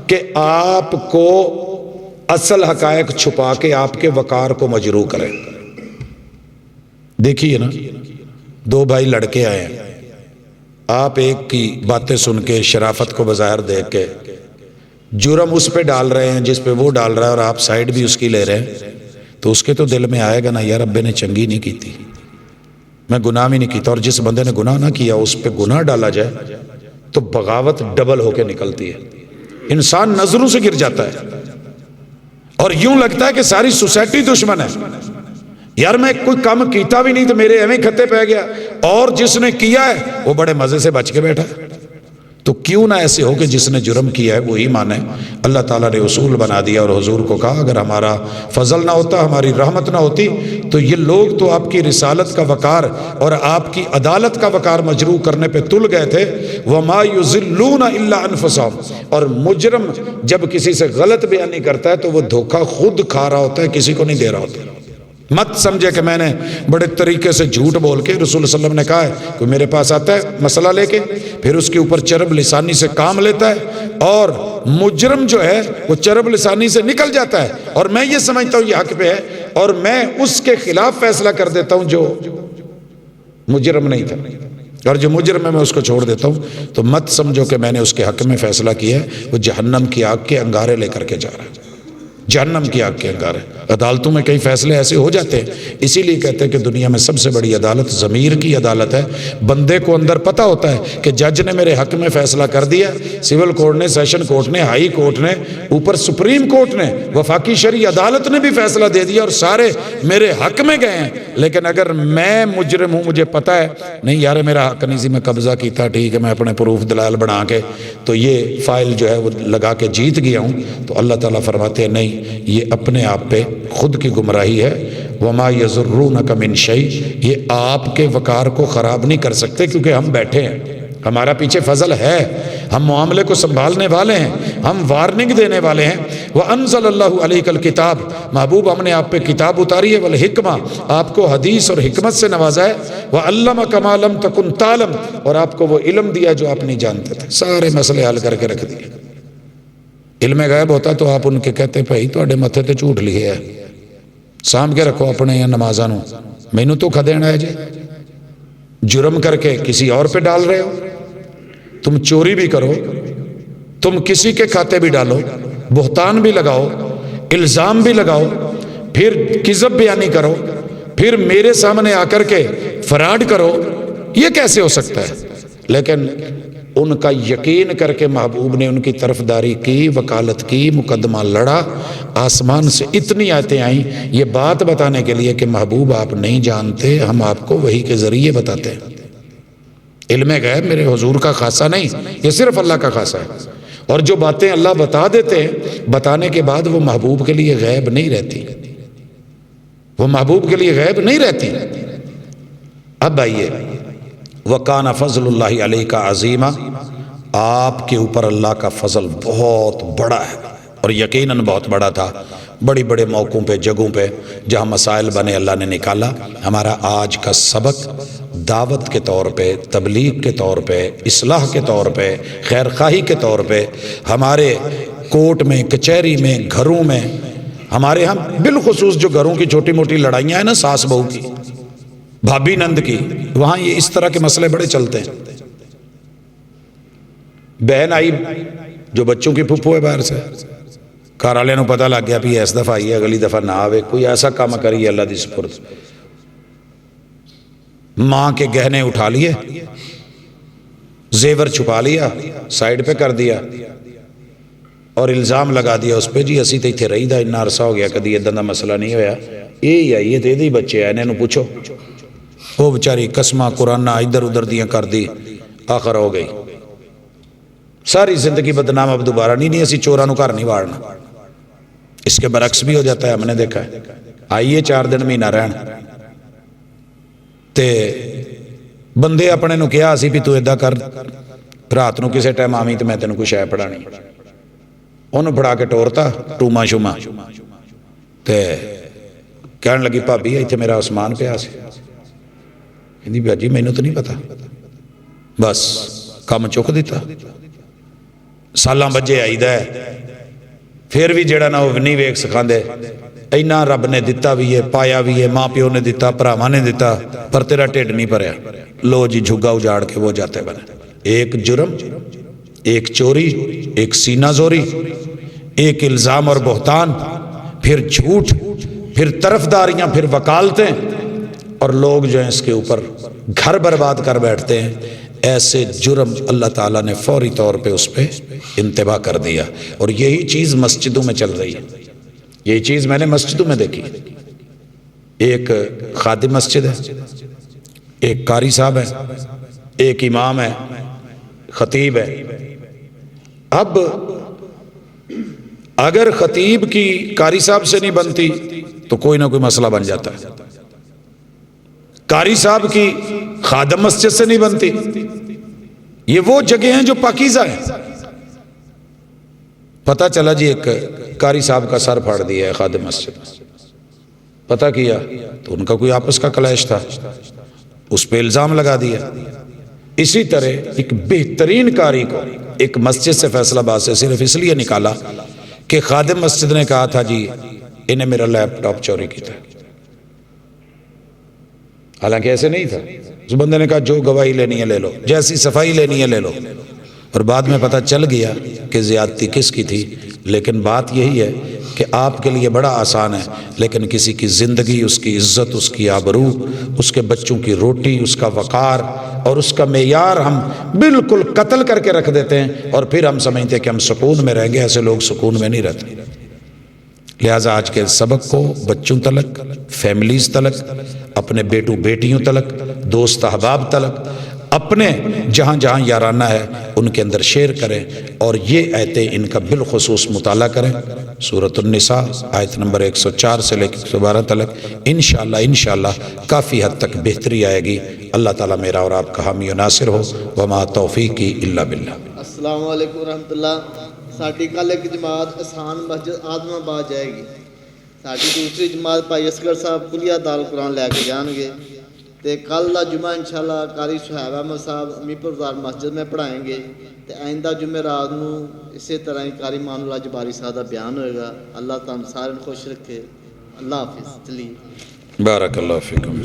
کہ آپ کو اصل حقائق چھپا کے آپ کے وقار کو مجروح کریں۔ دیکھیے نا، 2 بھائی لڑکے آئے ہیں، آپ ایک کی باتیں سن کے شرافت کو بظاہر دیکھ کے جرم اس پہ ڈال رہے ہیں جس پہ وہ ڈال رہا ہے، اور آپ سائیڈ بھی اس کی لے رہے ہیں، تو اس کے تو دل میں آئے گا نا یار ابے نے چنگی نہیں کی تھی، میں گناہ بھی نہیں کیتا، اور جس بندے نے گناہ نہ کیا اس پہ گناہ ڈالا جائے تو بغاوت ڈبل ہو کے نکلتی ہے، انسان نظروں سے گر جاتا ہے اور یوں لگتا ہے کہ ساری سوسائٹی دشمن ہے، یار میں کوئی کام کیتا بھی نہیں تو میرے ایویں کھتے پہ گیا، اور جس نے کیا ہے وہ بڑے مزے سے بچ کے بیٹھا ہے۔ تو کیوں نہ ایسے ہو کہ جس نے جرم کیا ہے وہی مانے۔ اللہ تعالیٰ نے اصول بنا دیا اور حضور کو کہا اگر ہمارا فضل نہ ہوتا، ہماری رحمت نہ ہوتی تو یہ لوگ تو آپ کی رسالت کا وقار اور آپ کی عدالت کا وقار مجروح کرنے پہ تل گئے تھے۔ وَمَا يُضِلُّونَ إِلَّا أَنفُسَهُمْ، اور مجرم جب کسی سے غلط بیانی کرتا ہے تو وہ دھوکہ خود کھا رہا ہوتا ہے، کسی کو نہیں دے رہا ہوتا۔ مت سمجھے کہ میں نے بڑے طریقے سے جھوٹ بول کے، رسول صلی اللہ علیہ وسلم نے کہا ہے کوئی میرے پاس آتا ہے مسئلہ لے کے، پھر اس کے اوپر چرب لسانی سے کام لیتا ہے اور مجرم جو ہے وہ چرب لسانی سے نکل جاتا ہے، اور میں یہ سمجھتا ہوں یہ حق پہ ہے اور میں اس کے خلاف فیصلہ کر دیتا ہوں جو مجرم نہیں تھا، اور جو مجرم ہے میں اس کو چھوڑ دیتا ہوں، تو مت سمجھو کہ میں نے اس کے حق میں فیصلہ کیا ہے۔ وہ جہنم کی آگ کے انگارے لے کر کے جا رہا ہے، جہنم کی آگ کے انگارے۔ عدالتوں میں کئی فیصلے ایسے ہو جاتے ہیں، اسی لیے کہتے ہیں کہ دنیا میں سب سے بڑی عدالت ضمیر کی عدالت ہے۔ بندے کو اندر پتہ ہوتا ہے کہ جج نے میرے حق میں فیصلہ کر دیا، سول کورٹ نے، سیشن کورٹ نے، ہائی کورٹ نے، اوپر سپریم کورٹ نے، وفاقی شرعی عدالت نے بھی فیصلہ دے دیا اور سارے میرے حق میں گئے ہیں، لیکن اگر میں مجرم ہوں، مجھے پتہ ہے نہیں یار میرا حق نہیں سی، میں قبضہ کیتا، ٹھیک ہے، میں اپنے پروف دلائل بنا کے تو یہ فائل جو ہے وہ لگا کے جیت گیا ہوں، تو اللہ تعالیٰ فرماتے ہیں نہیں، یہ اپنے آپ پہ خود کی گمراہی ہے۔ وَمَا يَضُرُّونَكَ مِن شَيْءٍ، یہ آپ کے وقار کو خراب نہیں کر سکتے کیونکہ ہم بیٹھے ہیں، ہمارا پیچھے فضل ہے، ہم معاملے کو سنبھالنے والے ہیں، ہم وارننگ دینے والے ہیں۔ وَأَنزَلَ اللَّهُ عَلَيْكَ الْكِتَابَ، محبوب ہم نے آپ پہ کتاب اتاری ہے، وَالْحِکْمَةَ، آپ کو حدیث اور حکمت سے نوازا ہے، وَعَلَّمَكَ مَا لَمْ تَكُنْ تَعْلَمْ، اور آپ کو وہ علم دیا جو آپ نہیں جانتے تھے، سارے مسئلے حل کر کے رکھ دیے۔ علم غیب ہوتا تو آپ ان کے کہتے بھائی تواڈے متھے تے جھوٹ لکھے ہے، سام کے رکھو اپنے یا نمازاں نو، مینوں دھوکھا دینا ہے جی، جرم کر کے کسی اور پہ ڈال رہے ہو، تم چوری بھی کرو، تم کسی کے کھاتے بھی ڈالو، بہتان بھی لگاؤ، الزام بھی لگاؤ، پھر کذب بیانی کرو، پھر میرے سامنے آ کر کے فراڈ کرو، یہ کیسے ہو سکتا ہے؟ لیکن ان کا یقین کر کے محبوب نے ان کی طرفداری کی، وکالت کی، مقدمہ لڑا، آسمان سے اتنی آیتیں آئیں یہ بات بتانے کے لیے کہ محبوب آپ نہیں جانتے، ہم آپ کو وحی کے ذریعے بتاتے ہیں۔ علم غیب میرے حضور کا خاصہ نہیں، یہ صرف اللہ کا خاصہ ہے، اور جو باتیں اللہ بتا دیتے ہیں بتانے کے بعد وہ محبوب کے لیے غیب نہیں رہتی، وہ محبوب کے لیے غیب نہیں رہتی۔ اب آئیے، وَكَانَ فَضْلُ اللَّهِ عَلَيْكَ عَظِيمًا، آپ کے اوپر اللہ کا فضل بہت بڑا ہے، اور یقیناً بہت بڑا تھا۔ بڑی بڑے موقعوں پہ، جگہوں پہ جہاں مسائل بنے اللہ نے نکالا۔ ہمارا آج کا سبق دعوت کے طور پہ، تبلیغ کے طور پہ، اصلاح کے طور پہ، خیر خواہی کے طور پہ، ہمارے کورٹ میں، کچہری میں، گھروں میں، ہمارے ہم بالخصوص جو گھروں کی چھوٹی موٹی لڑائیاں ہیں نا، ساس بہو کی، بھابی نند کی، وہاں یہ اس طرح کے مسئلے بڑے چلتے ہیں۔ بہن آئی جو بچوں کی پھپھو ہے باہر سے، گھر والے نو پتہ لگ گیا بھی اس دفعہ آئی ہے، اگلی دفعہ نہ آوے، کوئی ایسا کام کریے اللہ دی سپرد۔ ماں کے گہنے اٹھا لیے، زیور چھپا لیا، سائیڈ پہ کر دیا، اور الزام لگا دیا اس پہ، جی اسی تے ایتھے رہی دا اتنا عرصہ ہو گیا، کدی اداں دا مسئلہ نہیں ہویا، یہ آئی ہے تے دی بچے آئے انہوں پوچھو۔ وہ بیچاری قسمہ قرآنہ ادھر ادھر دیاں کر دی، آخر ہو گئی، ساری زندگی بدنام، اب دوبارہ نہیں اسی چوراں نو گھر نہیں واڑنا۔ اس کے برعکس بھی ہو جاتا ہے، ہم نے دیکھا ہے، آئیے 4 دن مہینہ رہن تے بندے اپنے نو کیا سی بھی تو ایدہ کر، رات نو کسے ٹائم آمی تو میں تینوں کوئی شے پڑھانی، انہوں پڑھا کے ٹورتا ٹوما شوما تے کہنے لگی بھابی ایتھے میرا عثمان پہ آسی، کہندی بھیا جی مینوں تو نہیں پتا، بس کام چک دیتا، سالاں بجے آئی دا ہے، پھر بھی جڑا نہ وہ نہیں ویک سکھاندے، اینا رب نے دیتا بھی ہے، پایا بھی ہے، ماں پیو نے دیتا، پراواں نے دیتا، پر تیرا ٹھڈ نہیں بھریا، لو جی جھگا اجاڑ کے وہ جاتے بنے۔ ایک جرم، ایک چوری، ایک سینہ زوری، ایک الزام اور بہتان، پھر جھوٹ، پھر طرفداریاں، پھر وکالتیں، اور لوگ جو ہیں اس کے اوپر گھر برباد کر بیٹھتے ہیں۔ ایسے جرم اللہ تعالیٰ نے فوری طور پہ اس پہ انتباہ کر دیا، اور یہی چیز مسجدوں میں چل رہی ہے، یہی چیز میں نے مسجدوں میں دیکھی۔ ایک خادم مسجد ہے، ایک قاری صاحب ہے، ایک امام ہے، خطیب ہے. اب اگر خطیب کی قاری صاحب سے نہیں بنتی تو کوئی نہ کوئی مسئلہ بن جاتا ہے. قاری صاحب کی خادم مسجد سے نہیں بنتی. یہ وہ جگہ ہیں جو پاکیزہ ہیں. پتہ چلا جی ایک قاری صاحب کا سر پھاڑ دیا ہے خادم مسجد. پتہ کیا تو ان کا کوئی آپس کا کلیش تھا, اس پہ الزام لگا دیا. اسی طرح ایک بہترین قاری کو ایک مسجد سے فیصل آباد سے صرف اس لیے نکالا کہ خادم مسجد نے کہا تھا جی انہیں میرا لیپ ٹاپ چوری کی تھا. حالانکہ ایسے نہیں تھا. اس بندے نے کہا جو گواہی لینی ہے لے لو, جیسی صفائی لینی ہے لے لو. اور بعد میں پتہ چل گیا کہ زیادتی کس کی تھی. لیکن بات یہی ہے کہ آپ کے لیے بڑا آسان ہے, لیکن کسی کی زندگی, اس کی عزت, اس کی آبرو, اس کے بچوں کی روٹی, اس کا وقار اور اس کا معیار ہم بالکل قتل کر کے رکھ دیتے ہیں, اور پھر ہم سمجھتے ہیں کہ ہم سکون میں رہیں گے. ایسے لوگ سکون میں نہیں رہتے. لہٰذا آج کے سبق کو بچوں تلک, فیملیز تلک, اپنے بیٹوں بیٹیوں تلک, دوست احباب تلک, اپنے جہاں جہاں یارانہ ہے ان کے اندر شیئر کریں, اور یہ آیتیں ان کا بالخصوص مطالعہ کریں. سورۃ النساء آیت نمبر 104 سے لے کے 112 تلک انشاءاللہ کافی حد تک بہتری آئے گی. اللہ تعالیٰ میرا اور آپ کا حامی و ناصر ہو. وما توفیقی الا باللہ. السلام علیکم ورحمۃ اللہ. ساڈی کل ایک جماعت احسان مسجد آدم آباد جائے گی. ساڈی دوسری جماعت بھائی اصغر صاحب کلیہ دار قرآن لے کے جان گے. تے کل دا جمعہ انشاءاللہ قاری صہیب احمد صاحب امیپور بازار مسجد میں پڑھائیں گے. تے آئندہ جمعہ رات نو اسی طرح ہی قاری مان اللہ جباری صاحب کا بیان ہوئے گا. اللہ تعالیٰ سارے خوش رکھے. اللہ حافظ. چلیے بارک اللہ فیکم.